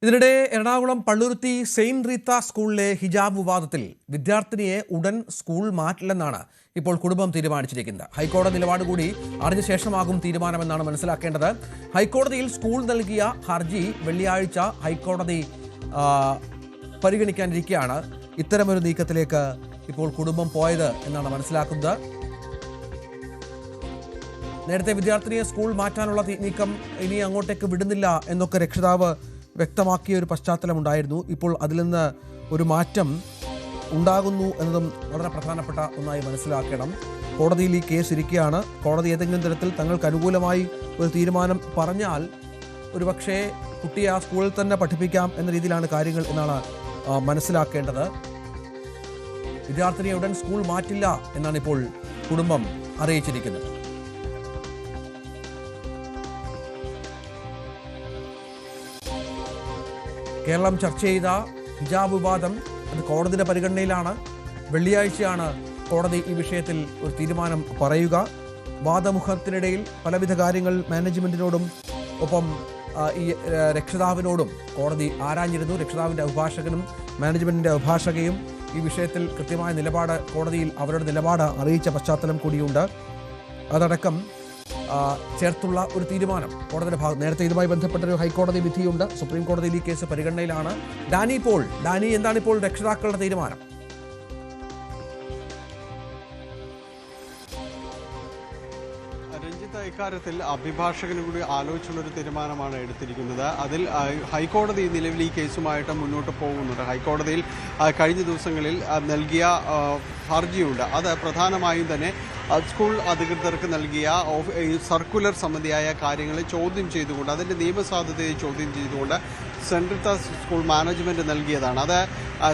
ഇതിനിടെ എറണാകുളം പള്ളുരുത്തി സെയിന്റ് റീത്ത സ്കൂളിലെ ഹിജാബ് വിവാദത്തിൽ വിദ്യാർത്ഥിനിയെ ഉടൻ സ്കൂൾ മാറ്റില്ലെന്നാണ് ഇപ്പോൾ കുടുംബം തീരുമാനിച്ചിരിക്കുന്നത്. ഹൈക്കോടതി നിലപാട് കൂടി അറിഞ്ഞ ശേഷമാകും തീരുമാനമെന്നാണ് മനസ്സിലാക്കേണ്ടത്. ഹൈക്കോടതിയിൽ സ്കൂൾ നൽകിയ ഹർജി വെള്ളിയാഴ്ച ഹൈക്കോടതി പരിഗണിക്കാനിരിക്കെയാണ് ഇത്തരമൊരു നീക്കത്തിലേക്ക് ഇപ്പോൾ കുടുംബം പോയത് എന്നാണ് മനസ്സിലാക്കുന്നത്. നേരത്തെ വിദ്യാർത്ഥിനിയെ സ്കൂൾ മാറ്റാനുള്ള നീക്കം ഇനി അങ്ങോട്ടേക്ക് വിടുന്നില്ല എന്നൊക്കെ രക്ഷിതാവ് വ്യക്തമാക്കിയ ഒരു പശ്ചാത്തലമുണ്ടായിരുന്നു. ഇപ്പോൾ അതിൽ നിന്ന് ഒരു മാറ്റം ഉണ്ടാകുന്നു എന്നതും വളരെ പ്രധാനപ്പെട്ട ഒന്നായി മനസ്സിലാക്കണം. കോടതിയിൽ ഈ കേസ് ഇരിക്കുകയാണ്. കോടതി ഏതെങ്കിലും തരത്തിൽ തങ്ങൾക്ക് അനുകൂലമായി ഒരു തീരുമാനം പറഞ്ഞാൽ ഒരുപക്ഷേ കുട്ടിയെ ആ സ്കൂളിൽ തന്നെ പഠിപ്പിക്കാം എന്ന രീതിയിലാണ് കാര്യങ്ങൾ എന്നാണ് മനസ്സിലാക്കേണ്ടത്. വിദ്യാർത്ഥിനിയെ ഉടൻ സ്കൂൾ മാറ്റില്ല എന്നാണ് ഇപ്പോൾ കുടുംബം അറിയിച്ചിരിക്കുന്നത്. കേരളം ചർച്ച ചെയ്ത ഹിജാബ് വിവാദം അത് കോടതിയുടെ പരിഗണനയിലാണ്. വെള്ളിയാഴ്ചയാണ് കോടതി ഈ വിഷയത്തിൽ ഒരു തീരുമാനം പറയുക. വാദമുഖത്തിനിടയിൽ പലവിധ കാര്യങ്ങൾ മാനേജ്മെന്റിനോടും ഒപ്പം ഈ രക്ഷിതാവിനോടും കോടതി ആരാഞ്ഞിരുന്നു. രക്ഷിതാവിൻ്റെ അഭിഭാഷകനും മാനേജ്മെന്റിന്റെ അഭിഭാഷകയും ഈ വിഷയത്തിൽ കൃത്യമായ നിലപാട് കോടതിയിൽ അവരുടെ നിലപാട് അറിയിച്ച പശ്ചാത്തലം കൂടിയുണ്ട്. അതടക്കം ചേർത്തുള്ള ഒരു തീരുമാനം കോടതിയുടെ ഭാഗത്ത് നേരത്തെ ഇതുമായി ബന്ധപ്പെട്ടൊരു ഹൈക്കോടതി വിധിയുണ്ട്. സുപ്രീം കോടതിയിൽ ഈ കേസ് പരിഗണനയിലാണ്. ഡാനി എന്താണ് ഇപ്പോൾ രക്ഷിതാക്കളുടെ തീരുമാനം? രഞ്ജിത്ത്, ഇക്കാര്യത്തിൽ അഭിഭാഷകന് കൂടി ആലോചിച്ചുള്ളൊരു തീരുമാനമാണ് എടുത്തിരിക്കുന്നത്. അതിൽ ഹൈക്കോടതി നിലവിൽ ഈ കേസുമായിട്ട് മുന്നോട്ട് പോകുന്നുണ്ട്. ഹൈക്കോടതിയിൽ കഴിഞ്ഞ ദിവസങ്ങളിൽ നൽകിയ ഹർജിയുണ്ട്. അത് പ്രധാനമായും തന്നെ സ്കൂൾ അധികൃതർക്ക് നൽകിയ സർക്കുലർ സംബന്ധിയായ കാര്യങ്ങളെ ചോദ്യം ചെയ്തുകൊണ്ട്, അതിൻ്റെ നിയമസാധുതയെ ചോദ്യം ചെയ്തുകൊണ്ട് സെന്റ് റീത്ത സ്കൂൾ മാനേജ്മെൻറ്റ് നൽകിയതാണ്. അത്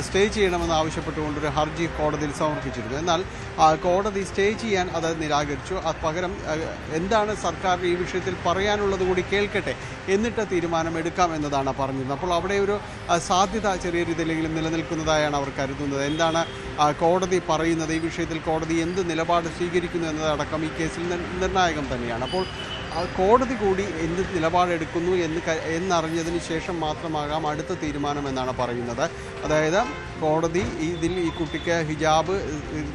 സ്റ്റേ ചെയ്യണമെന്ന് ആവശ്യപ്പെട്ടുകൊണ്ടൊരു ഹർജി കോടതിയിൽ സമർപ്പിച്ചിരുന്നു. എന്നാൽ കോടതി സ്റ്റേ ചെയ്യാൻ അത് നിരാകരിച്ചു. പകരം എന്താണ് സർക്കാരിന് ഈ വിഷയത്തിൽ പറയാനുള്ളത് കൂടി കേൾക്കട്ടെ, എന്നിട്ട് തീരുമാനമെടുക്കാം എന്നതാണ് പറഞ്ഞിരുന്നത്. അപ്പോൾ അവിടെ ഒരു സാധ്യത ചെറിയ രീതിയിലെങ്കിലും നിലനിൽക്കുന്നതായാണ് അവർ കരുതുന്നത്. എന്താണ് കോടതി പറയുന്നത്, ഈ വിഷയത്തിൽ കോടതി എന്ത് നിലപാട് സ്വീകരിക്കുന്നു എന്നതടക്കം ഈ കേസിൽ നിർണായകം തന്നെയാണ്. അപ്പോൾ കോടതി കൂടി എന്ത് നിലപാടെടുക്കുന്നു എന്നറിഞ്ഞതിന് ശേഷം മാത്രമാകാം അടുത്ത തീരുമാനമെന്നാണ് പറയുന്നത്. അതായത് കോടതി ഇതിൽ ഈ കുട്ടിക്ക് ഹിജാബ്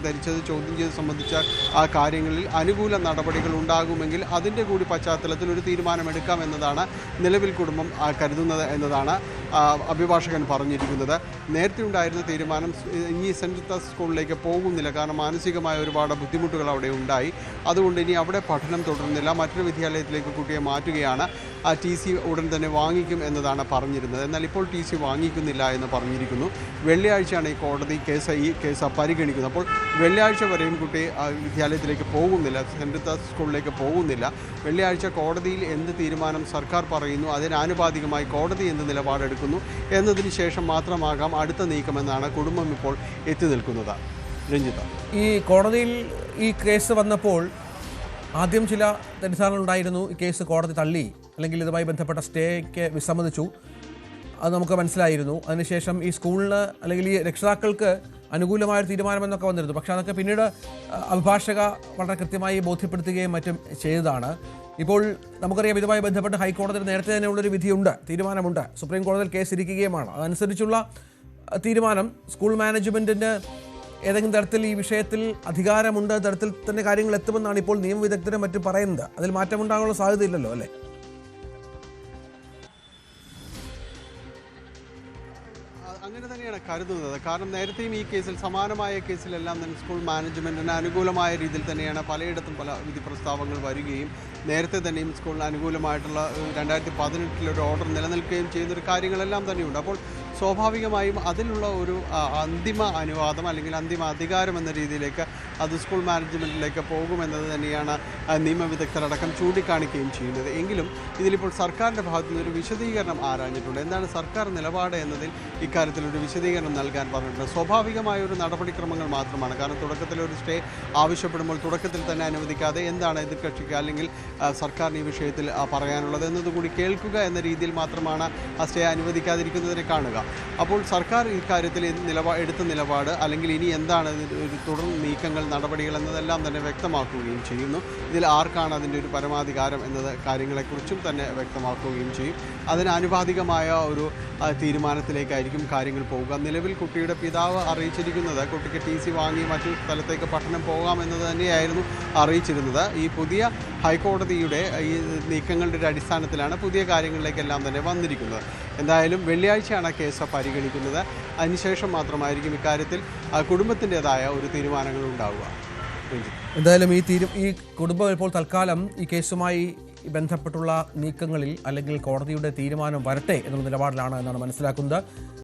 ധരിച്ചത് ചോദ്യം ചെയ്ത് സംബന്ധിച്ച ആ കാര്യങ്ങളിൽ അനുകൂല നടപടികൾ ഉണ്ടാകുമെങ്കിൽ അതിൻ്റെ കൂടി പശ്ചാത്തലത്തിൽ ഒരു തീരുമാനമെടുക്കാം എന്നതാണ് നിലവിൽ കുടുംബം കരുതുന്നത് എന്നതാണ് അഭിഭാഷകൻ പറഞ്ഞിരിക്കുന്നത്. നേരത്തെ ഉണ്ടായിരുന്ന തീരുമാനം ഇനി സെന്റ് റീത്ത സ്കൂളിലേക്ക് പോകുന്നില്ല, കാരണം മാനസികമായ ഒരുപാട് ബുദ്ധിമുട്ടുകൾ അവിടെ ഉണ്ടായി. അതുകൊണ്ട് ഇനി അവിടെ പഠനം തുടരുന്നില്ല, മറ്റൊരു വിദ്യാലയത്തിലേക്ക് കുട്ടിയെ മാറ്റുകയാണ്. TC ഉടൻ തന്നെ വാങ്ങിക്കും എന്നതാണ് പറഞ്ഞിരുന്നത്. എന്നാൽ ഇപ്പോൾ TC വാങ്ങിക്കുന്നില്ല എന്ന് പറഞ്ഞിരിക്കുന്നു. വെള്ളിയാഴ്ചയാണ് ഈ കേസ് പരിഗണിക്കുന്നത്. അപ്പോൾ വെള്ളിയാഴ്ച വരെയും കുട്ടി വിദ്യാലയത്തിലേക്ക് പോകുന്നില്ല, സെന്റ് റീത്ത സ്കൂളിലേക്ക് പോകുന്നില്ല. വെള്ളിയാഴ്ച കോടതിയിൽ എന്ത് തീരുമാനം സർക്കാർ പറയുന്നു, അതിനാനുപാതികമായി കോടതി എന്ത് നിലപാടെടുക്കുന്നു എന്നതിന് ശേഷം മാത്രമാകാം അടുത്ത നീക്കമെന്നാണ് കുടുംബം ഇപ്പോൾ എത്തി നിൽക്കുന്നത്. രഞ്ജിത്ത്, ഈ കോടതിയിൽ ഈ കേസ് വന്നപ്പോൾ ആദ്യം ചില തെറ്റിദ്ധാരണകളുണ്ടായിരുന്നു. ഈ കേസ് കോടതി തള്ളി, അല്ലെങ്കിൽ ഇതുമായി ബന്ധപ്പെട്ട സ്റ്റേക്ക് വിസമ്മതിച്ചു, അത് നമുക്ക് മനസ്സിലായിരുന്നു. അതിനുശേഷം ഈ സ്കൂളിന് അല്ലെങ്കിൽ ഈ രക്ഷിതാക്കൾക്ക് അനുകൂലമായൊരു തീരുമാനമെന്നൊക്കെ വന്നിരുന്നു. പക്ഷേ അതൊക്കെ പിന്നീട് അഭിഭാഷക വളരെ കൃത്യമായി ബോധ്യപ്പെടുത്തുകയും മറ്റും ചെയ്തതാണ്. ഇപ്പോൾ നമുക്കറിയാം, ഇതുമായി ബന്ധപ്പെട്ട് ഹൈക്കോടതിയിൽ നേരത്തെ തന്നെയുള്ളൊരു വിധിയുണ്ട്, തീരുമാനമുണ്ട്. സുപ്രീം കോടതിയിൽ കേസ് ഇരിക്കുകയുമാണ്. അതനുസരിച്ചുള്ള തീരുമാനം സ്കൂൾ മാനേജ്മെൻറ്റിന് ഏതെങ്കിലും തരത്തിൽ ഈ വിഷയത്തിൽ അധികാരമുണ്ട്, തരത്തിൽ തന്നെ കാര്യങ്ങൾ എത്തുമെന്നാണ് ഇപ്പോൾ നിയമവിദഗ്ധരും മറ്റും പറയുന്നത്. അതിൽ മാറ്റമുണ്ടാകാനുള്ള സാധ്യതയില്ലല്ലോ, അല്ലേ? അങ്ങനെ തന്നെയാണ് കരുതുന്നത്. കാരണം നേരത്തെയും ഈ കേസിൽ, സമാനമായ കേസിലെല്ലാം തന്നെ സ്കൂൾ മാനേജ്മെൻറ്റിന് അനുകൂലമായ രീതിയിൽ തന്നെയാണ് പലയിടത്തും പല വിധി പ്രസ്താവങ്ങൾ വരികയും നേരത്തെ തന്നെയും സ്കൂളിന് അനുകൂലമായിട്ടുള്ള 2018 ഒരു ഓർഡർ നിലനിൽക്കുകയും ചെയ്യുന്നൊരു കാര്യങ്ങളെല്ലാം തന്നെയുണ്ട്. അപ്പോൾ സ്വാഭാവികമായും അതിലുള്ള ഒരു അന്തിമ അനുവാദം അല്ലെങ്കിൽ അന്തിമ അധികാരം എന്ന രീതിയിലേക്ക് അത് സ്കൂൾ മാനേജ്മെൻറ്റിലേക്ക് പോകുമെന്നത് തന്നെയാണ് നിയമവിദഗ്ധരടക്കം ചൂണ്ടിക്കാണിക്കുകയും ചെയ്യുന്നത്. എങ്കിലും ഇതിലിപ്പോൾ സർക്കാരിൻ്റെ ഭാഗത്തു നിന്നൊരു വിശദീകരണം ആരാഞ്ഞിട്ടുണ്ട്. എന്താണ് സർക്കാർ നിലപാട് എന്നതിൽ ഇക്കാര്യത്തിലൊരു വിശദീകരണം നൽകാൻ പറഞ്ഞിട്ടുണ്ട്. സ്വാഭാവികമായ ഒരു നടപടിക്രമങ്ങൾ മാത്രമാണ്. കാരണം തുടക്കത്തിൽ ഒരു സ്റ്റേ ആവശ്യപ്പെടുമ്പോൾ തുടക്കത്തിൽ തന്നെ അനുവദിക്കാതെ എന്താണ് എതിർകക്ഷിക്ക് അല്ലെങ്കിൽ സർക്കാരിന് ഈ വിഷയത്തിൽ പറയാനുള്ളത് എന്നതുകൂടി കേൾക്കുക എന്ന രീതിയിൽ മാത്രമാണ് ആ സ്റ്റേ അനുവദിക്കാതിരിക്കുന്നതിനെ കാണുക. അപ്പോൾ സർക്കാർ ഇക്കാര്യത്തിൽ എടുത്ത നിലപാട് അല്ലെങ്കിൽ ഇനി എന്താണ് ഒരു തുടർ നീക്കങ്ങൾ, നടപടികൾ എന്നതെല്ലാം തന്നെ വ്യക്തമാക്കുകയും ചെയ്യുന്നു. ഇതിൽ ആർക്കാണ് അതിൻ്റെ ഒരു പരമാധികാരം എന്നത് കാര്യങ്ങളെക്കുറിച്ചും തന്നെ വ്യക്തമാക്കുകയും ചെയ്യും. അതിന് ആനുപാതികമായ ഒരു തീരുമാനത്തിലേക്കായിരിക്കും കാര്യങ്ങൾ പോവുക. നിലവിൽ കുട്ടിയുടെ പിതാവ് അറിയിച്ചിരിക്കുന്നത് കുട്ടിക്ക് TC വാങ്ങി മറ്റു സ്ഥലത്തേക്ക് പഠനം പോകാമെന്നത് തന്നെയായിരുന്നു അറിയിച്ചിരുന്നത്. ഈ പുതിയ ഹൈക്കോടതിയുടെ ഈ നീക്കങ്ങളുടെ ഒരു അടിസ്ഥാനത്തിലാണ് പുതിയ കാര്യങ്ങളിലേക്കെല്ലാം തന്നെ വന്നിരിക്കുന്നത്. എന്തായാലും വെള്ളിയാഴ്ചയാണ് കേസ് പരിഗണിക്കുന്നത്. അതിനുശേഷം മാത്രമായിരിക്കും ഇക്കാര്യത്തിൽ കുടുംബത്തിൻ്റെതായ ഒരു തീരുമാനങ്ങൾ ഉണ്ടാവുക. എന്തായാലും ഈ കുടുംബം ഇപ്പോൾ തൽക്കാലം ഈ കേസുമായി ബന്ധപ്പെട്ടുള്ള നീക്കങ്ങളിൽ അല്ലെങ്കിൽ കോടതിയുടെ തീരുമാനം വരട്ടെ എന്നുള്ള നിലപാടിലാണ് എന്നാണ് മനസ്സിലാക്കുന്നത്.